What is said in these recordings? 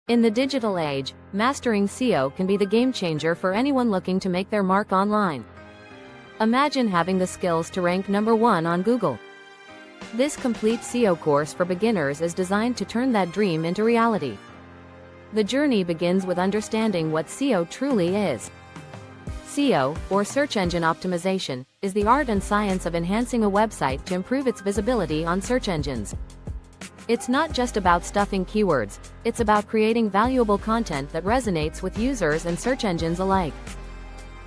In the digital age, mastering SEO can be the game changer for anyone looking to make their mark online. Imagine having the skills to rank #1 on Google. This complete SEO course for beginners is designed to turn that dream into reality. The journey begins with understanding what SEO truly is. SEO, or search engine optimization, is the art and science of enhancing a website to improve its visibility on search engines. It's not just about stuffing keywords, it's about creating valuable content that resonates with users and search engines alike.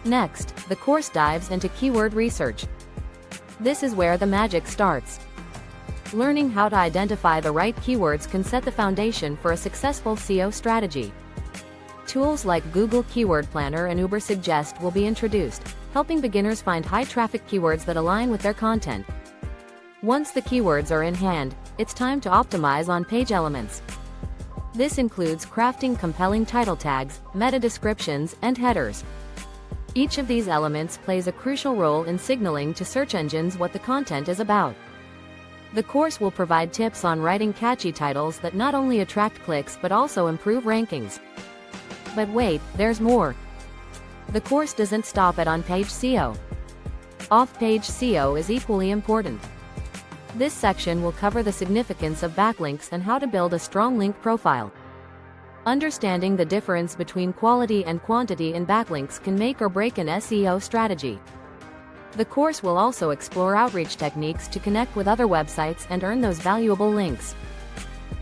Next, the course dives into keyword research. This is where the magic starts. Learning how to identify the right keywords can set the foundation for a successful SEO strategy. Tools like Google Keyword Planner and Uber Suggest will be introduced, helping beginners find high-traffic keywords that align with their content. Once the keywords are in hand, it's time to optimize on-page elements. This includes crafting compelling title tags, meta descriptions, and headers. Each of these elements plays a crucial role in signaling to search engines what the content is about. The course will provide tips on writing catchy titles that not only attract clicks but also improve rankings. But wait, there's more. The course doesn't stop at on-page SEO. Off-page SEO is equally important. This section will cover the significance of backlinks and how to build a strong link profile. Understanding the difference between quality and quantity in backlinks can make or break an SEO strategy. The course will also explore outreach techniques to connect with other websites and earn those valuable links.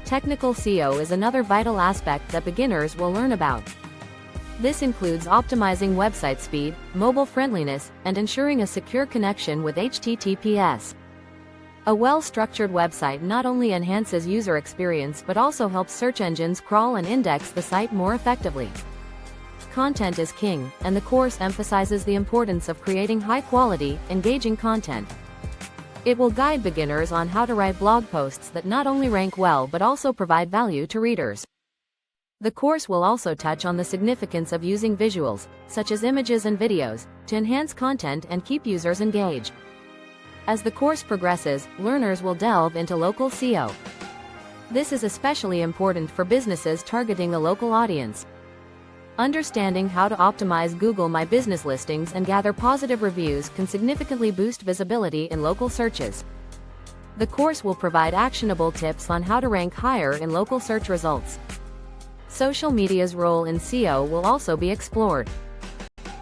Technical SEO is another vital aspect that beginners will learn about. This includes optimizing website speed, mobile friendliness, and ensuring a secure connection with HTTPS. A well-structured website not only enhances user experience but also helps search engines crawl and index the site more effectively. Content is king, and the course emphasizes the importance of creating high-quality, engaging content. It will guide beginners on how to write blog posts that not only rank well but also provide value to readers. The course will also touch on the significance of using visuals, such as images and videos, to enhance content and keep users engaged. As the course progresses, learners will delve into local SEO. This is especially important for businesses targeting a local audience. Understanding how to optimize Google My Business listings and gather positive reviews can significantly boost visibility in local searches. The course will provide actionable tips on how to rank higher in local search results. Social media's role in SEO will also be explored.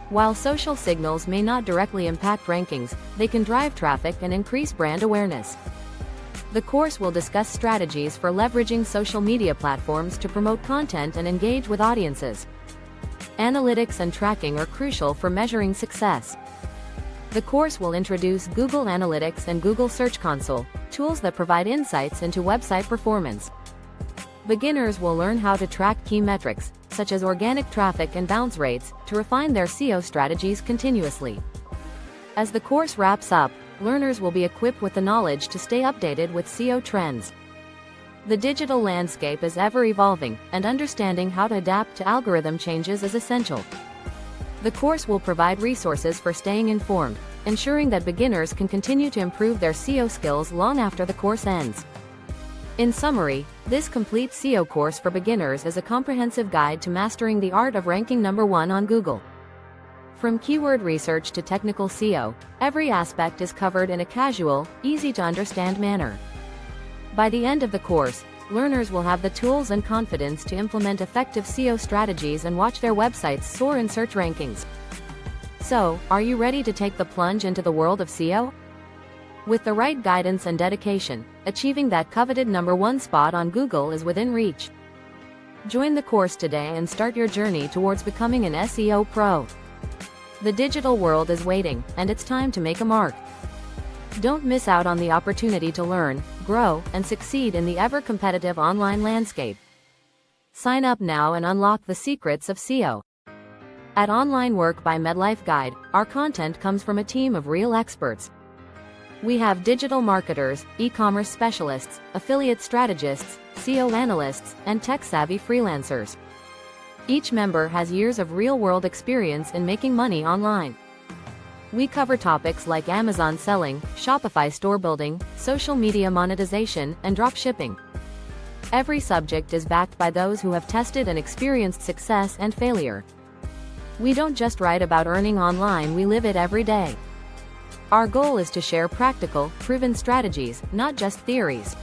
While social signals may not directly impact rankings, they can drive traffic and increase brand awareness. The course will discuss strategies for leveraging social media platforms to promote content and engage with audiences. Analytics and tracking are crucial for measuring success. The course will introduce Google Analytics and Google Search Console, tools that provide insights into website performance. Beginners will learn how to track key metrics, such as organic traffic and bounce rates, to refine their SEO strategies continuously. As the course wraps up, learners will be equipped with the knowledge to stay updated with SEO trends. The digital landscape is ever evolving, and understanding how to adapt to algorithm changes is essential. The course will provide resources for staying informed, ensuring that beginners can continue to improve their SEO skills long after the course ends. In summary, this complete SEO course for beginners is a comprehensive guide to mastering the art of ranking #1 on Google. From keyword research to technical SEO, every aspect is covered in a casual, easy-to-understand manner. By the end of the course, learners will have the tools and confidence to implement effective SEO strategies and watch their websites soar in search rankings. So, are you ready to take the plunge into the world of SEO? With the right guidance and dedication, achieving that coveted #1 spot on Google is within reach. Join the course today and start your journey towards becoming an SEO pro. The digital world is waiting, and it's time to make a mark. Don't miss out on the opportunity to learn, grow, and succeed in the ever-competitive online landscape. Sign up now and unlock the secrets of SEO. At Online Work by MedLife Guide, our content comes from a team of real experts. We have digital marketers, e-commerce specialists, affiliate strategists, SEO analysts, and tech-savvy freelancers. Each member has years of real-world experience in making money online. We cover topics like Amazon selling, Shopify store building, social media monetization, and drop shipping. Every subject is backed by those who have tested and experienced success and failure. We don't just write about earning online, we live it every day. Our goal is to share practical, proven strategies, not just theories.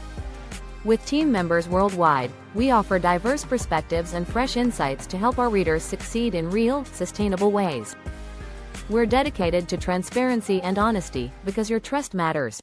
With team members worldwide, we offer diverse perspectives and fresh insights to help our readers succeed in real, sustainable ways. We're dedicated to transparency and honesty, because your trust matters.